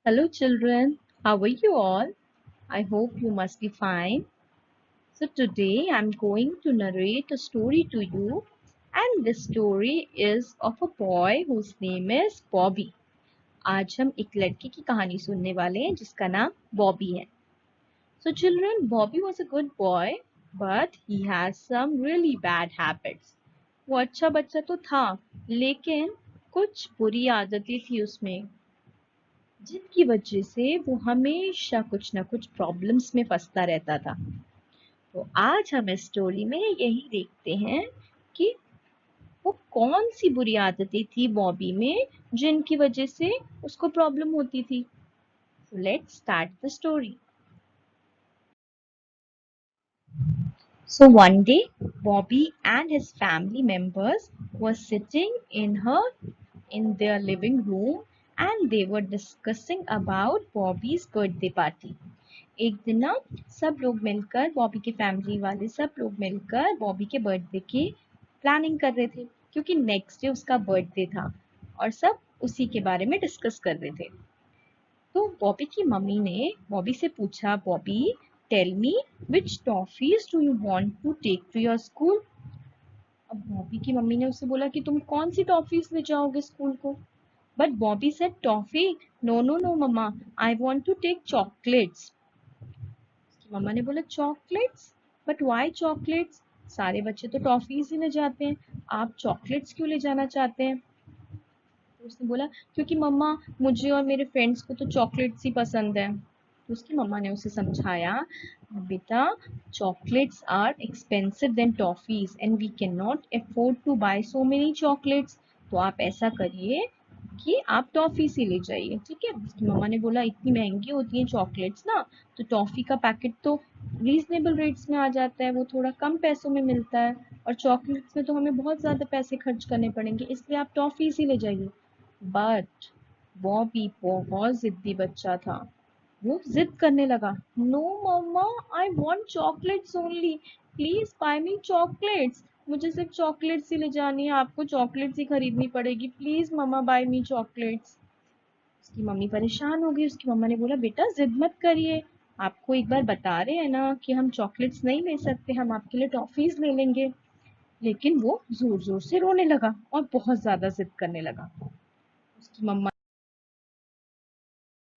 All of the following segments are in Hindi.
Hello, children. How are you all? I hope you must be fine. So, today I'm going to narrate a story to you, and this story is of a boy whose name is Bobby. आज हम एक लड़के की कहानी सुनने वाले हैं जिसका नाम बॉबी है. So, children, Bobby was a good boy, but he has some really bad habits. वो अच्छा बच्चा तो था, लेकिन कुछ बुरी आदतें थी उसमें जिनकी वजह से वो हमेशा कुछ ना कुछ प्रॉब्लम्स में फंसता रहता था. तो आज हम इस स्टोरी में यही देखते हैं कि वो कौन सी बुरी आदतें थी बॉबी में जिनकी वजह से उसको प्रॉब्लम होती थी. So let's start the story. So one day, Bobby and his family members were sitting in their living room and they were discussing about Bobby's birthday party. एक दिन ना सब लोग मिलकर बॉबी के फैमिली वाले सब लोग मिलकर बॉबी के बर्थडे की प्लानिंग कर रहे थे क्योंकि नेक्स्ट डे उसका बर्थडे था और सब उसी के बारे में डिस्कस कर रहे थे. तो बॉबी की मम्मी ने बॉबी से पूछा, Bobby tell me which toffees do you want to take to your school. अब बॉबी की मम्मी ने उससे बोला कि तुम कौन सी टॉफीज ले जाओगे स्कूल को. But Bobby said toffee. No no no mamma, I want to take chocolates. Mamma ने बोला चॉकलेट्स, बट व्हाई चॉकलेट्स, सारे बच्चे तो टॉफीज ही ले जाते हैं, आप चॉकलेट्स क्यों ले जाना चाहते हैं. तो उसने बोला क्योंकि मम्मा मुझे और मेरे फ्रेंड्स को तो चॉकलेट्स ही पसंद है. तो उसकी मम्मा ने उसे समझाया, बेटा chocolates are expensive than toffees and we can not afford to buy so many chocolates. तो आप ऐसा करिए कि आप टॉफी से ले जाइए, ठीक है. उसकी मम्मा ने बोला इतनी महंगी होती हैं चॉकलेट्स ना, तो टॉफी का पैकेट तो रीजनेबल रेट्स में आ जाता है, वो थोड़ा कम पैसों में मिलता है, और चॉकलेट्स में तो हमें बहुत ज़्यादा पैसे खर्च करने पड़ेंगे, इसलिए आप टॉफी से ले जाइए. बट बॉबी बहुत जिद्दी बच्चा था. वो जिद करने लगा, no mamma, I want chocolates only, please buy me chocolates. मुझे सिर्फ चॉकलेट्स ही ले जानी है, आपको चॉकलेट्स ही खरीदनी पड़ेगी, please mama buy me chocolates. उसकी मम्मी परेशान हो गई. उसकी मम्मा ने बोला बेटा जिद मत करिए, आपको एक बार बता रहे हैं ना कि हम चॉकलेट्स नहीं ले सकते, हम आपके लिए टॉफीज ले लेंगे. लेकिन वो जोर जोर से रोने लगा और बहुत ज्यादा जिद करने लगा. उसकी मम्मा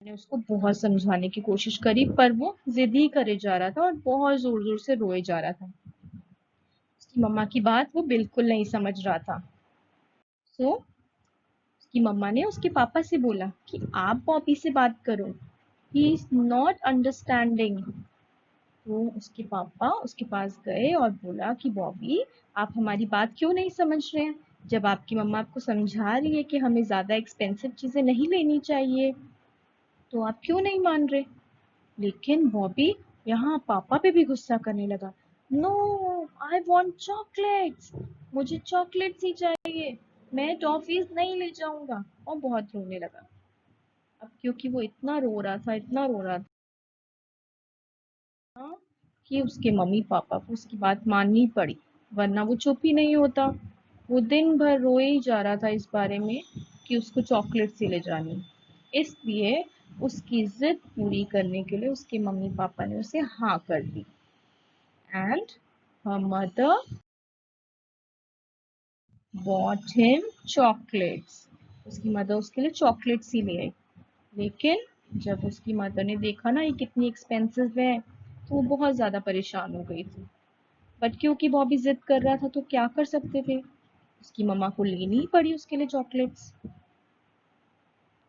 ने उसको बहुत समझाने की कोशिश करी पर वो जिद ही करे जा रहा था और बहुत जोर जोर से रोए जा रहा था. उसकी मम्मा की बात वो बिल्कुल नहीं समझ रहा था. सो उसकी मम्मा ने उसके पापा से बोला कि आप बॉबी से बात करो, ही इज नॉट अंडरस्टैंडिंग. तो उसके पापा उसके पास गए और बोला कि बॉबी आप हमारी बात क्यों नहीं समझ रहे हैं, जब आपकी मम्मा आपको समझा रही है कि हमें ज्यादा एक्सपेंसिव चीजें नहीं लेनी चाहिए, तो आप क्यों नहीं मान रहे. लेकिन बॉबी यहाँ पापा पे भी गुस्सा करने लगा. नो, आई वॉन्ट चॉकलेट्स, मुझे चॉकलेट्स ही चाहिए, मैं टॉफीज नहीं ले जाऊंगा. और बहुत रोने लगा. अब क्योंकि वो इतना रो रहा था, इतना रो रहा था कि उसके मम्मी पापा को उसकी बात माननी पड़ी, वरना वो चुप ही नहीं होता. वो दिन भर रोए ही जा रहा था इस बारे में कि उसको चॉकलेट्स ही ले जानी. इसलिए उसकी जिद पूरी करने के लिए उसके मम्मी पापा ने उसे हाँ कर दी. And her mother bought him chocolates. उसकी मदर उसके लिए चॉकलेट्स ही ले आई. लेकिन जब उसकी मदर ने देखा ना ये कितनी एक्सपेंसिव है, तो वो बहुत ज्यादा परेशान हो गई थी. बट क्योंकि बॉबी जिद कर रहा था तो क्या कर सकते थे, उसकी मम्मा को लेनी ही पड़ी उसके लिए chocolates.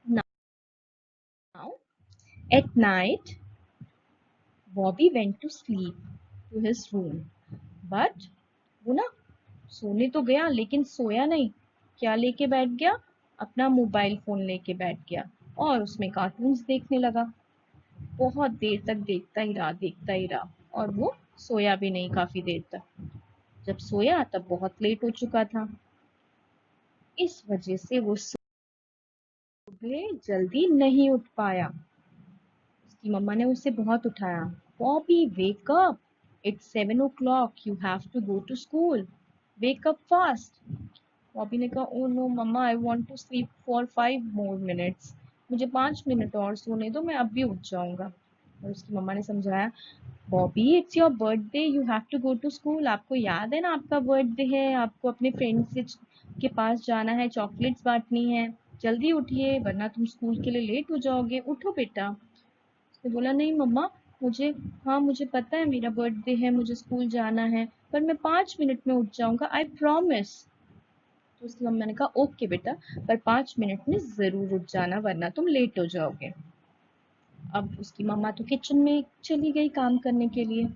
Now at night Bobby went to sleep to his room. But वो ना सोने तो गया लेकिन सोया नहीं. क्या लेके बैठ गया, अपना मोबाइल फोन लेके बैठ गया और उसमें कार्टून्स देखने लगा. बहुत देर तक देखता ही रहा और वो सोया भी नहीं काफी देर तक. जब सोया तब बहुत लेट हो चुका था. इस वजह से वो सुबह जल्दी नहीं उठ पाया. उसकी मम्मा ने उसे बहुत उठाया. Bobby wake up, it's 7 o'clock, you have to go to school, wake up fast. Bobby ने कहा, oh no mamma, I want to sleep for 5 more minutes. मुझे 5 मिनट और सोने दो, मैं अब भी उठ जाऊंगा। और उसकी मम्मा ने समझाया, Bobby it's your birthday, you have to go to school. आपको याद है ना आपका बर्थडे है, आपको अपने फ्रेंड्स के पास जाना है, चॉकलेट्स बांटनी है। जल्दी उठिए वरना तुम स्कूल के लिए लेट हो जाओगे, उठो बेटा। उसने बोला, नहीं मम्मा, मुझे, हाँ मुझे पता है मेरा बर्थडे है, मुझे स्कूल जाना है, पर मैं 5 मिनट में उठ जाऊंगा, आई प्रॉमिस। तो उसकी मम्मा ने कहा, ओके बेटा, पर 5 मिनट में जरूर उठ जाना वरना तुम लेट हो जाओगे। अब उसकी मम्मा तो किचन में चली गई काम करने के लिए,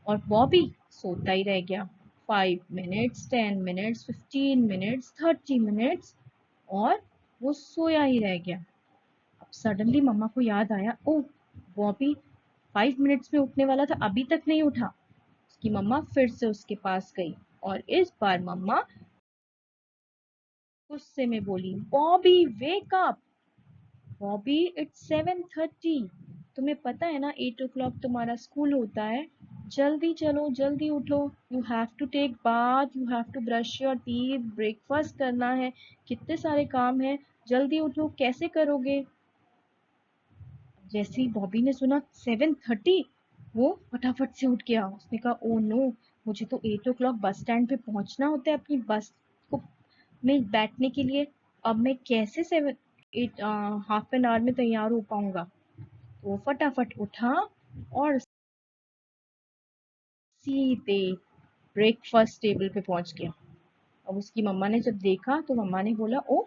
और बॉबी सोता ही रह गया। 5 मिनट्स, 10 मिनट्स, 15 मिनट्स, 30 मिनट्स, और वो सोया ही रह गया। अब सडनली मम्मा को याद आया, ओ बॉबी 5 मिनट्स में उठने वाला था, अभी तक नहीं उठा। उसकी मम्मा फिर से उसके पास गई, और इस बार मम्मा गुस्से में बोली, Bobby wake up, Bobby it's 7:30, तुम्हें पता है ना 8 o'clock तुम्हारा स्कूल होता है, जल्दी चलो, जल्दी उठो, you have to take bath, you have to brush your teeth, breakfast करना है, कितने सारे काम है, जल्दी उठो, कैसे करोगे। जैसे ही बॉबी ने सुना 7:30, वो फटाफट से उठ गया। उसने कहा, ओ नो, मुझे तो 8 o'clock बस स्टैंड पे पहुंचना होता है अपनी बस को में बैठने के लिए। अब मैं कैसे 7 8 हाफ एन आवर में तैयार हो पाऊंगा। तो वो फटाफट उठा और सीधे ब्रेकफास्ट टेबल पे पहुंच गया। अब उसकी मम्मा ने जब देखा तो मम्मा ने बोला, ओ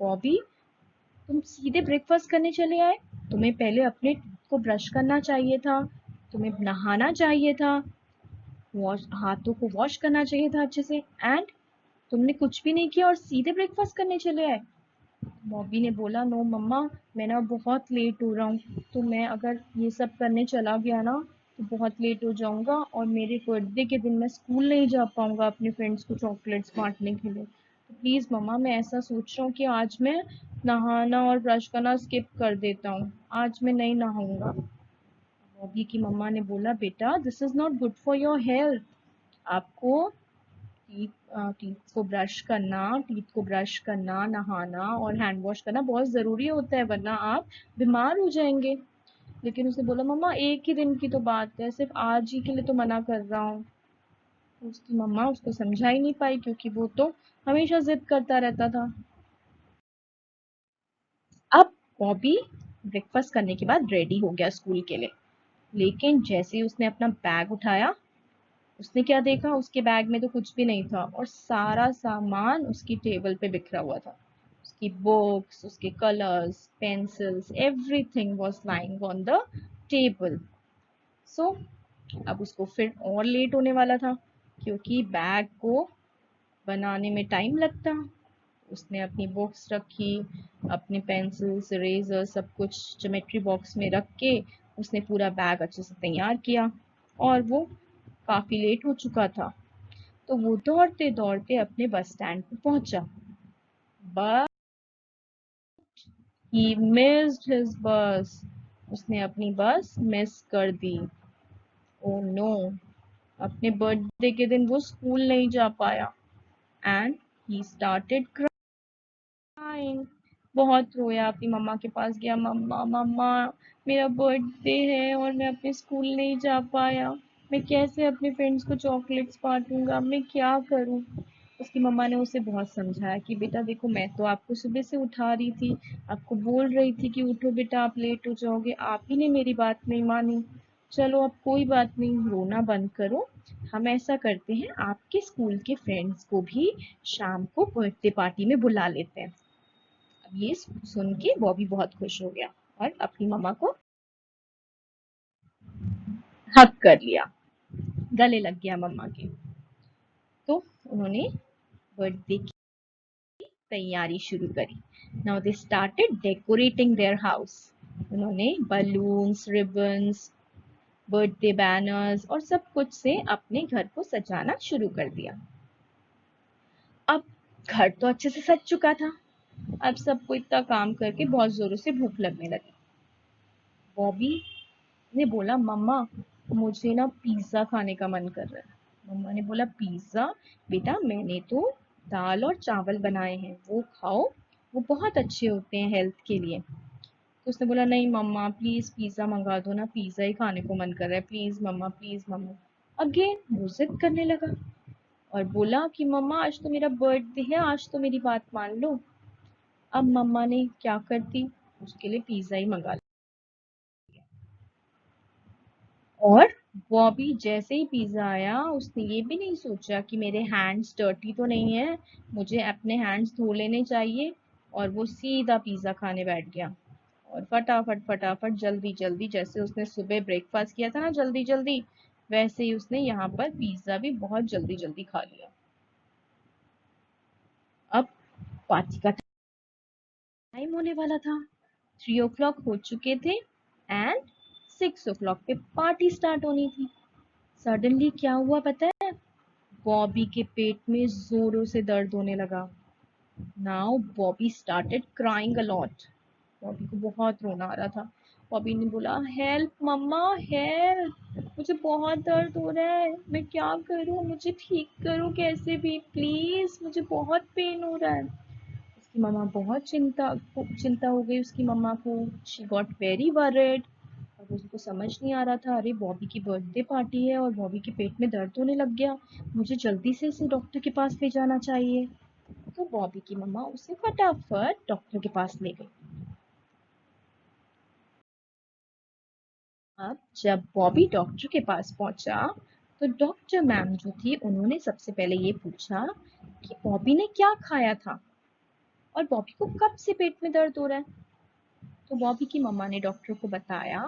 बॉबी, तुम सीधे ब्रेकफास्ट करने चले आए, तुम्हें पहले अपने को ब्रश करना चाहिए था, तुम्हें नहाना चाहिए था, वॉश हाथों को वॉश करना चाहिए था अच्छे से, एंड तुमने कुछ भी नहीं किया और सीधे ब्रेकफास्ट करने चले आए। बॉबी ने बोला, नो मम्मा, मैं ना बहुत लेट हो रहा हूँ, तो मैं अगर ये सब करने चला गया ना तो बहुत लेट हो जाऊंगा, और मेरे बर्थडे के दिन मैं स्कूल नहीं जा पाऊंगा अपने फ्रेंड्स को चॉकलेट्स बांटने के लिए। तो प्लीज़ मम्मा, मैं ऐसा सोच रहा हूँ कि आज मैं नहाना और ब्रश करना स्किप कर देता हूँ, आज मैं नहीं नहाऊंगा। बॉबी की मम्मा ने बोला, बेटा this is not good for your health, आपको टीथ को ब्रश करना, नहाना और हैंड वॉश करना बहुत ज़रूरी होता है, वरना आप बीमार हो जाएंगे। लेकिन उसने बोला, मम्मा एक ही दिन की तो बात है, सिर्फ आज ही के लिए तो मना कर रहा हूँ। तो उसकी मम्मा उसको समझा ही नहीं पाई, क्योंकि वो तो हमेशा जिद करता रहता था। अब बॉबी ब्रेकफास्ट करने के बाद रेडी हो गया स्कूल के लिए, लेकिन जैसे ही उसने अपना बैग उठाया, उसने क्या देखा, उसके बैग में तो कुछ भी नहीं था, और सारा सामान उसकी टेबल पे बिखरा हुआ था। उसकी बुक्स, उसके colours, pencils, everything was lying on the table. So अब उसको फिर और लेट होने वाला था, क्योंकि बैग को बनाने में टाइम लगता। उसने अपनी बुक्स रखी, अपने पेंसिल्स, इरेजर, सब कुछ ज्योमेट्री बॉक्स में रख के उसने पूरा बैग अच्छे से तैयार किया, और वो काफी लेट हो चुका था। तो वो दौड़ते दौड़ते अपने बस स्टैंड पे पहुंचा, बट ही मिस्ड हिज बस, उसने अपनी बस मिस कर दी। ओ नो, अपने बर्थडे के दिन वो स्कूल नहीं जा पाया, एंड ही स्टार्टेड क्राइंग। बहुत रोया, अपनी मम्मा के पास गया, मम्मा मम्मा, मेरा बर्थडे है और मैं अपने स्कूल नहीं जा पाया, मैं कैसे अपने फ्रेंड्स को चॉकलेट्स बांटूंगा, मैं क्या करूं। उसकी मम्मा ने उसे बहुत समझाया कि बेटा देखो, मैं तो आपको सुबह से उठा रही थी, आपको बोल रही थी कि उठो बेटा, आप लेट हो जाओगे, आप ही ने मेरी बात नहीं मानी। चलो अब कोई बात नहीं, रोना बंद करो, हम ऐसा करते हैं, आपके स्कूल के फ्रेंड्स को भी शाम को बर्थडे पार्टी में बुला लेते हैं। अब ये सुन के बॉबी बहुत खुश हो गया और अपनी मम्मा को हक कर लिया, गले लग गया मम्मा के। तो उन्होंने बर्थडे की तैयारी शुरू करी। Now they started decorating their house. उन्होंने बलून्स, रिबन्स, बर्थडे बैनर्स और सब कुछ से अपने घर को सजाना शुरू कर दिया। अब घर तो अच्छे से सज चुका था। अब सबको इतना काम करके बहुत जोरों से भूख लगने लगी। बॉबी ने बोला, मम्मा मुझे ना पिज्जा खाने का मन कर रहा है। मम्मा ने बोला, पिज्जा? बेटा मैंने तो दाल और चावल बनाए हैं, वो खाओ, वो बहुत अच्छे होते हैं हेल्थ के लिए। तो उसने बोला नहीं मम्मा प्लीज पिज्जा मंगा दो ना, पिज्जा ही खाने को मन कर रहा है, please mama please mama. Again वो जिद करने लगा और बोला कि मम्मा आज तो मेरा बर्थडे है, आज तो मेरी बात मान लो। अब मम्मा ने क्या करती, उसके लिए पिज्जा ही मंगा लिया। और बॉबी जैसे ही पिज्जा आया उसने ये भी नहीं सोचा कि मेरे हैंड्स डर्टी तो नहीं है, मुझे अपने हैंड्स धो लेने चाहिए। और वो सीधा पिज्जा खाने बैठ गया और फटाफट फटाफट जल्दी जल्दी, जैसे उसने सुबह ब्रेकफास्ट किया था ना जल्दी जल्दी, वैसे ही उसने यहाँ पर पिज्जा भी बहुत जल्दी जल्दी खा लिया। अब पार्टी का टाइम होने वाला था। 3 o'clock हो चुके थे एंड 6 o'clock पे पार्टी स्टार्ट होनी थी। सडनली क्या हुआ पता है, बॉबी के पेट में जोरों से दर्द होने लगा। Now Bobby started crying a lot. Bobby को बहुत रोना आ रहा था। बॉबी ने बोला हेल्प मम्मा हेल्प, मुझे बहुत दर्द हो रहा है, मैं क्या करूं, मुझे ठीक करो कैसे भी प्लीज, मुझे बहुत पेन हो रहा है। उसकी मम्मा बहुत चिंता हो गई उसकी मम्मा को। She got very worried. अब उसको समझ नहीं आ रहा था, अरे बॉबी की बर्थडे पार्टी है और बॉबी के पेट में दर्द होने लग गया, मुझे जल्दी से इसे डॉक्टर के पास ले जाना चाहिए। तो बॉबी की मम्मा उसे फटाफट डॉक्टर के पास ले गई। अब जब बॉबी डॉक्टर के पास पहुंचा तो डॉक्टर मैम जो थी उन्होंने सबसे पहले ये पूछा कि बॉबी ने क्या खाया था और बॉबी को कब से पेट में दर्द हो रहा है। तो बॉबी की मम्मा ने डॉक्टर को बताया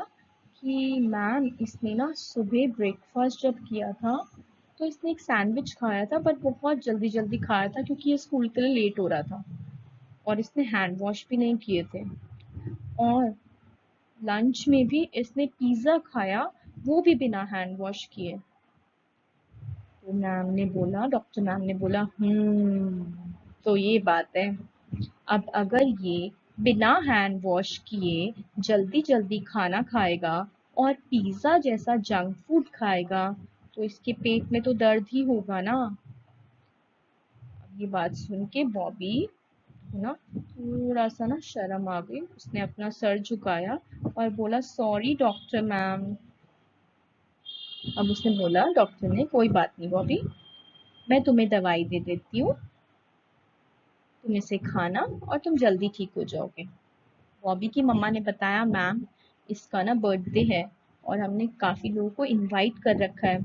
कि मैम इसने ना सुबह ब्रेकफास्ट जब किया था तो इसने एक सैंडविच खाया था, बट बहुत जल्दी जल्दी खाया था क्योंकि ये स्कूल के लिए लेट हो रहा था, और इसने हैंड वॉश भी नहीं किए थे। और लंच में भी इसने पिज्ज़ा खाया, वो भी बिना हैंड वॉश किए। तो मैम ने बोला, डॉक्टर मैम ने बोला तो ये बात है। अब अगर ये बिना हैंड वॉश किए जल्दी जल्दी खाना खाएगा और पिज्जा जैसा जंक फूड खाएगा तो इसके पेट में तो दर्द ही होगा ना। अब ये बात सुन के बॉबी को ना थोड़ा सा ना शर्म आ गई, उसने अपना सर झुकाया और बोला सॉरी डॉक्टर मैम। अब उसने बोला डॉक्टर ने कोई बात नहीं बॉबी, मैं तुम्हें दवाई दे देती हूँ, तुम इसे खाना और तुम जल्दी ठीक हो जाओगे। बॉबी की मम्मा ने बताया मैम इसका ना बर्थडे है और हमने काफ़ी लोगों को इनवाइट कर रखा है,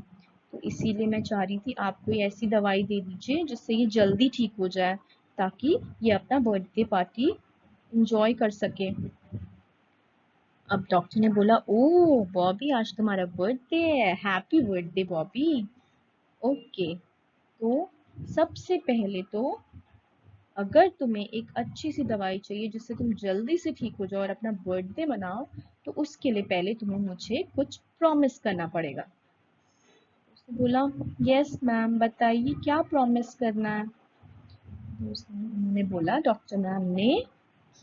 तो इसीलिए मैं चाह रही थी आप कोई ऐसी दवाई दे दीजिए जिससे ये जल्दी ठीक हो जाए, ताकि ये अपना बर्थडे पार्टी इंजॉय कर सके। अब डॉक्टर ने बोला ओ बॉबी आज तुम्हारा बर्थडे है, हैप्पी बर्थडे बॉबी। ओके, तो सबसे पहले तो अगर तुम्हें एक अच्छी सी दवाई चाहिए जिससे तुम जल्दी से ठीक हो जाओ और अपना बर्थडे मनाओ, तो उसके लिए पहले तुम्हें मुझे कुछ प्रॉमिस करना पड़ेगा। उसने बोला यस मैम बताइए क्या प्रॉमिस करना है। तो उन्होंने बोला डॉक्टर मैम ने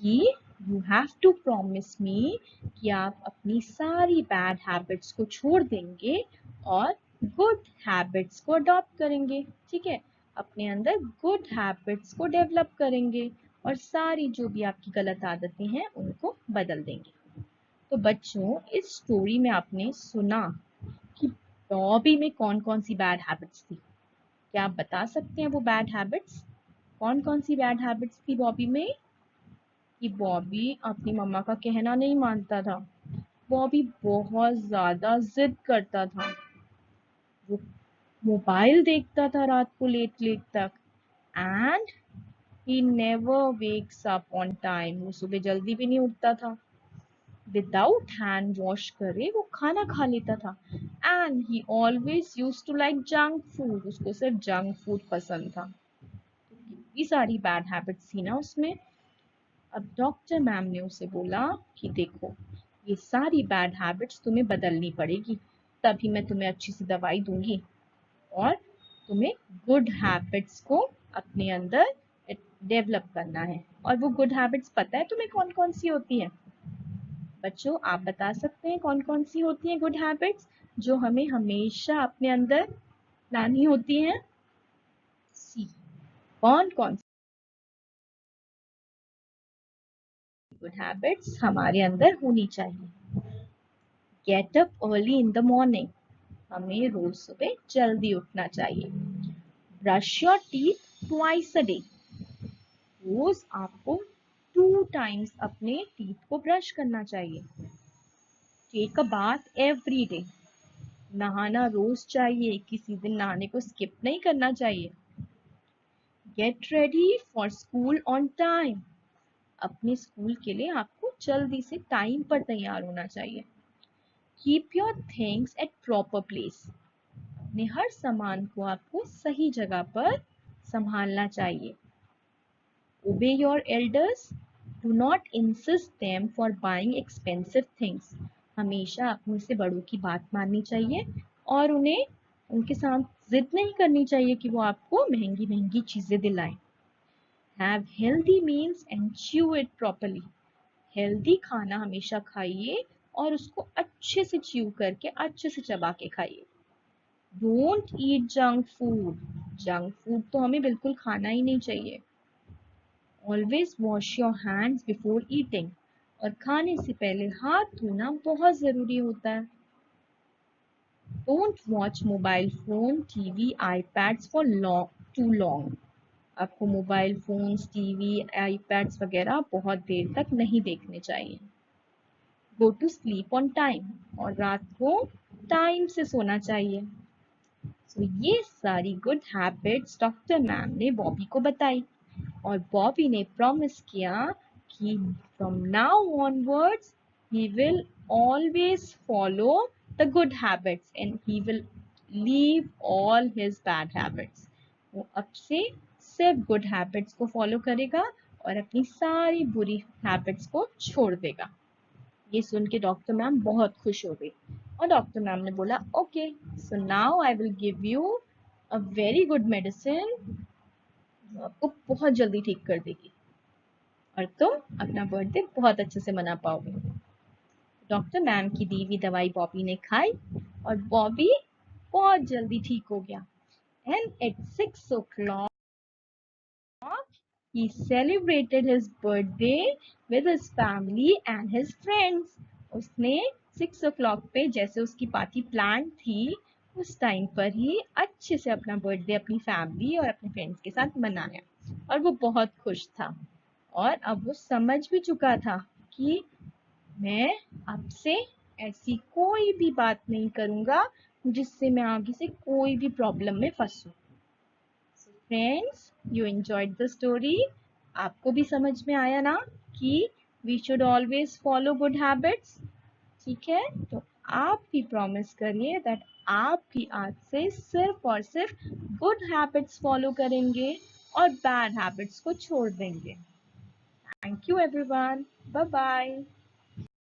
कि you have to promise me कि आप अपनी सारी बैड हैबिट्स को छोड़ देंगे और गुड हैबिट्स को अडॉप्ट करेंगे। ठीक है, अपने अंदर गुड हैबिट्स को डेवलप करेंगे और सारी जो भी आपकी गलत आदतें हैं उनको बदल देंगे। तो बच्चों इस स्टोरी में आपने सुना कि बॉबी में कौन कौन सी बैड हैबिट्स थी। क्या आप बता सकते हैं वो बैड हैबिट्स कौन कौन सी बैड हैबिट्स थी बॉबी में? कि बॉबी अपनी मम्मा का कहना नहीं मानता था, बॉबी बहुत ज्यादा जिद करता था, वो मोबाइल देखता था रात को लेट लेट तक, and he never wakes up on time, वो सुबह जल्दी भी नहीं उठता था, विदाउट हैंड वॉश करे वो खाना खा लेता था, and he always use to like junk food, उसको सिर्फ जंक फूड पसंद था। तो कितनी सारी बैड हैबिट्स थी ना उसमें। अब डॉक्टर मैम ने उसे बोला कि देखो ये सारी बैड हैबिट्स तुम्हें बदलनी पड़ेगी, तभी मैं तुम्हें अच्छी सी दवाई दूंगी और तुम्हें गुड हैबिट्स को अपने अंदर डेवलप करना है। और वो गुड हैबिट्स पता है तुम्हें कौन कौन सी होती है? बच्चों आप बता सकते हैं कौन कौन सी होती हैं गुड हैबिट्स जो हमें हमेशा अपने अंदर लानी होती हैं? सी, कौन कौन गुड हैबिट्स हमारे अंदर होनी चाहिए। Get up early in the morning, हमें रोज सुबह जल्दी उठना चाहिए। Brush your teeth twice a day, रोज आपको 2 टाइम्स अपने टीथ को ब्रश करना चाहिए। Take a bath every day, नहाना रोज चाहिए, किसी दिन नहाने को स्किप नहीं करना चाहिए। Get ready for school on time, अपने स्कूल के लिए आपको जल्दी से टाइम पर तैयार होना चाहिए। Keep your things at proper place, अपने हर सामान को आपको सही जगह पर संभालना चाहिए। ओबे your elders, do not insist them for buying expensive things, हमेशा अपने से बड़ों की बात माननी चाहिए और उन्हें उनके साथ जिद नहीं करनी चाहिए कि वो आपको महंगी महंगी चीजें दिलाएं। Have healthy meals and chew it properly, healthy खाना हमेशा खाइए और उसको अच्छे से च्यू करके अच्छे से चबा के खाइए। Don't eat junk food, junk food तो हमें बिल्कुल खाना ही नहीं चाहिए। Always wash your hands before eating, और खाने से पहले हाथ धोना बहुत जरूरी होता है। Don't watch mobile phone, TV, iPads for too long, आपको मोबाइल फोन्स, टीवी, आईपैड्स वगैरह बहुत देर तक नहीं देखने चाहिए। Go to sleep on time, और रात को टाइम से सोना चाहिए। तो ये सारी गुड हैबिट्स डॉक्टर मैम ने बॉबी को बताई और बॉबी ने प्रॉमिस किया कि from now onwards he will always follow the good habits and he will leave all his bad habits. वो अब से सिर्फ गुड हैबिट्स को फॉलो करेगा और अपनी सारी बुरी हैबिट्स को छोड़ देगा। ये सुन के डॉक्टर मैम बहुत खुश हो गई और डॉक्टर मैम ने बोला okay, so now I will give you a very good medicine, आपको बहुत जल्दी ठीक कर देगी और तुम अपना बर्थडे बहुत अच्छे से मना पाओगे। डॉक्टर मैम की दी हुई दवाई बॉबी ने खाई और बॉबी बहुत जल्दी ठीक हो गया। And at 6 o'clock he celebrated his birthday with his family and his friends. उसने 6 o'clock पे जैसे उसकी पार्टी प्लान थी उस टाइम पर ही अच्छे से अपना बर्थडे अपनी फैमिली और अपने फ्रेंड्स के साथ मनाया और वो बहुत खुश था और अब वो समझ भी चुका था कि मैं अब से ऐसी कोई भी बात नहीं करूंगा जिससे मैं आगे से कोई भी प्रॉब्लम में फंसूं। Friends, you enjoyed the story, आपको भी समझ में आया ना कि we should always follow good habits. ठीक है, तो आप भी प्रॉमिस करिए दैट आप भी आज से सिर्फ और सिर्फ गुड हैबिट्स फॉलो करेंगे और बैड हैबिट्स को छोड़ देंगे। Thank you everyone, bye bye.